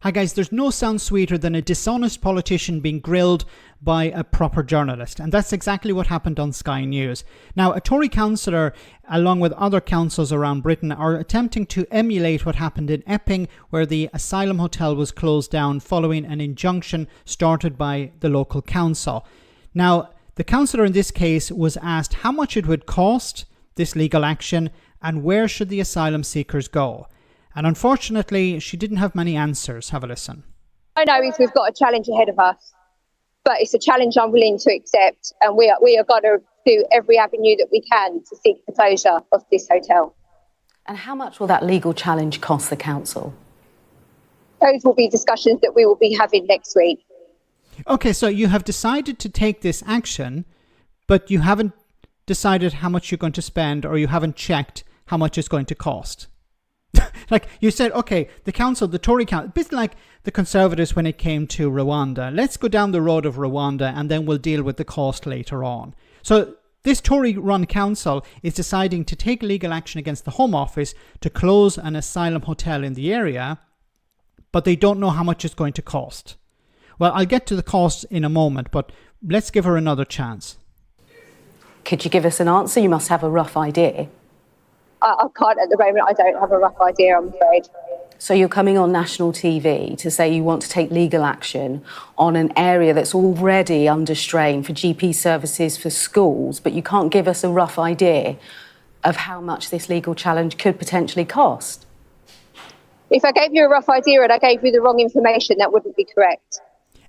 Hi guys, there's no sound sweeter than a dishonest politician being grilled by a proper journalist, and that's exactly what happened on Sky News. Now, a Tory councillor, along with other councils around Britain, are attempting to emulate what happened in Epping, where the Asylum hotel was closed down following an injunction started by the local council. Now, the councillor in this case was asked how much it would cost, this legal action, and where should the asylum seekers go. And unfortunately, she didn't have many answers. Have a listen. I know we've got a challenge ahead of us, but it's a challenge I'm willing to accept, and we are going to do every avenue that we can to seek the closure of this hotel. And how much will that legal challenge cost the council? Those will be discussions that we will be having next week. Okay, so you have decided to take this action, but you haven't decided how much you're going to spend, or you haven't checked how much it's going to cost. Like you said, okay, the Tory council, a bit like the Conservatives when it came to Rwanda. Let's go down the road of Rwanda and then we'll deal with the cost later on. So this Tory-run council is deciding to take legal action against the Home Office to close an asylum hotel in the area, but they don't know how much it's going to cost. Well, I'll get to the cost in a moment, but let's give her another chance. Could you give us an answer? You must have a rough idea. I can't at the moment. I don't have a rough idea, I'm afraid. So you're coming on national TV to say you want to take legal action on an area that's already under strain for GP services for schools, but you can't give us a rough idea of how much this legal challenge could potentially cost? If I gave you a rough idea and I gave you the wrong information, that wouldn't be correct.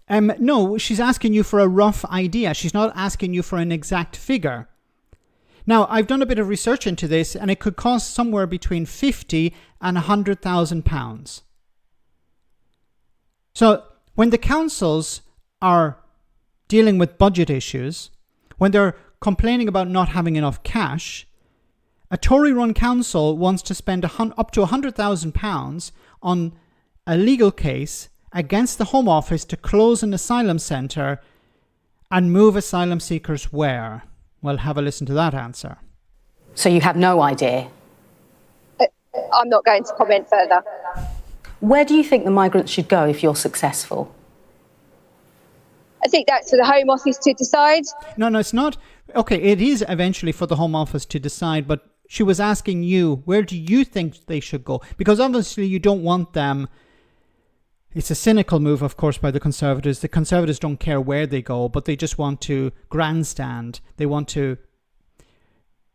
No, she's asking you for a rough idea. She's not asking you for an exact figure. Now, I've done a bit of research into this, and it could cost somewhere between £50,000 and £100,000. So, when the councils are dealing with budget issues, when they're complaining about not having enough cash, a Tory-run council wants to spend up to £100,000 on a legal case against the Home Office to close an asylum centre and move asylum seekers where? Well, have a listen to that answer. So you have no idea? I'm not going to comment further. Where do you think the migrants should go if you're successful? I think that's for the Home Office to decide. No, it's not. Okay, it is eventually for the Home Office to decide, but she was asking you, where do you think they should go? Because obviously you don't want them. It's a cynical move, of course, by the Conservatives. The Conservatives don't care where they go, but they just want to grandstand. They want to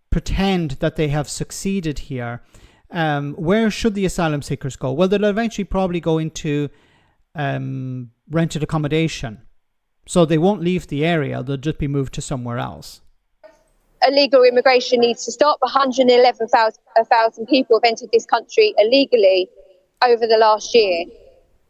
pretend that they have succeeded here. Where should the asylum seekers go? Well, they'll eventually probably go into rented accommodation. So they won't leave the area. They'll just be moved to somewhere else. Illegal immigration needs to stop. 111,000 people have entered this country illegally over the last year.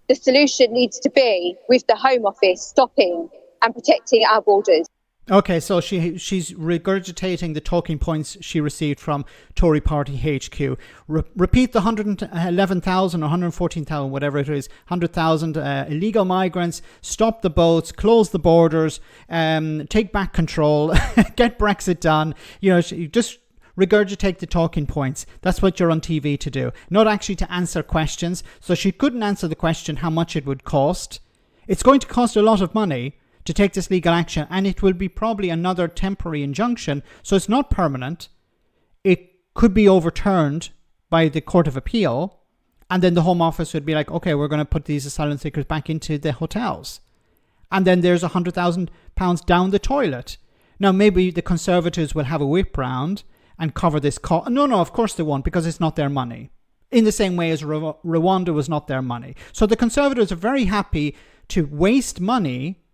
The solution needs to be with the Home Office stopping and protecting our borders. Okay, so she's regurgitating the talking points she received from Tory Party HQ. Repeat the 111,000 or 114,000, whatever it is, 100,000 illegal migrants, stop the boats, close the borders, take back control, get Brexit done. You know, just regurgitate the talking points. That's what you're on TV to do, not actually to answer questions. So she couldn't answer the question how much it would cost. It's going to cost a lot of money to take this legal action, and it will be probably another temporary injunction, so it's not permanent. It could be overturned by the Court of Appeal, and then the Home Office would be like, okay, we're going to put these asylum seekers back into the hotels. And then there's £100,000 down the toilet. Now, maybe the Conservatives will have a whip round and cover this cost. No, of course they won't, because it's not their money. In the same way as Rwanda was not their money. So the Conservatives are very happy to waste money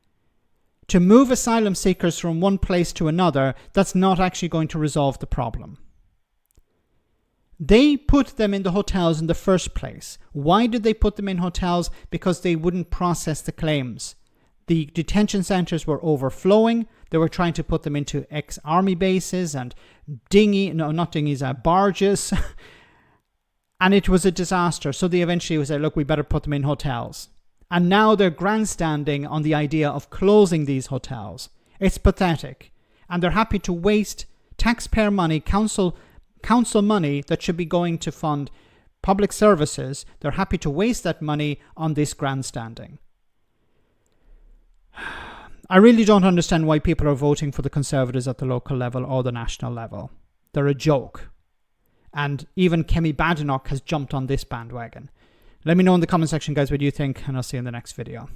to move asylum seekers from one place to another. That's not actually going to resolve the problem. They put them in the hotels in the first place. Why did they put them in hotels? Because they wouldn't process the claims. The detention centres were overflowing. They were trying to put them into ex-army bases and barges. And it was a disaster. So they eventually said, look, we better put them in hotels. And now they're grandstanding on the idea of closing these hotels. It's pathetic. And they're happy to waste taxpayer money, council money that should be going to fund public services, they're happy to waste that money on this grandstanding. I really don't understand why people are voting for the Conservatives at the local level or the national level. They're a joke. And even Kemi Badenoch has jumped on this bandwagon. Let me know in the comment section, guys, what you think, and I'll see you in the next video.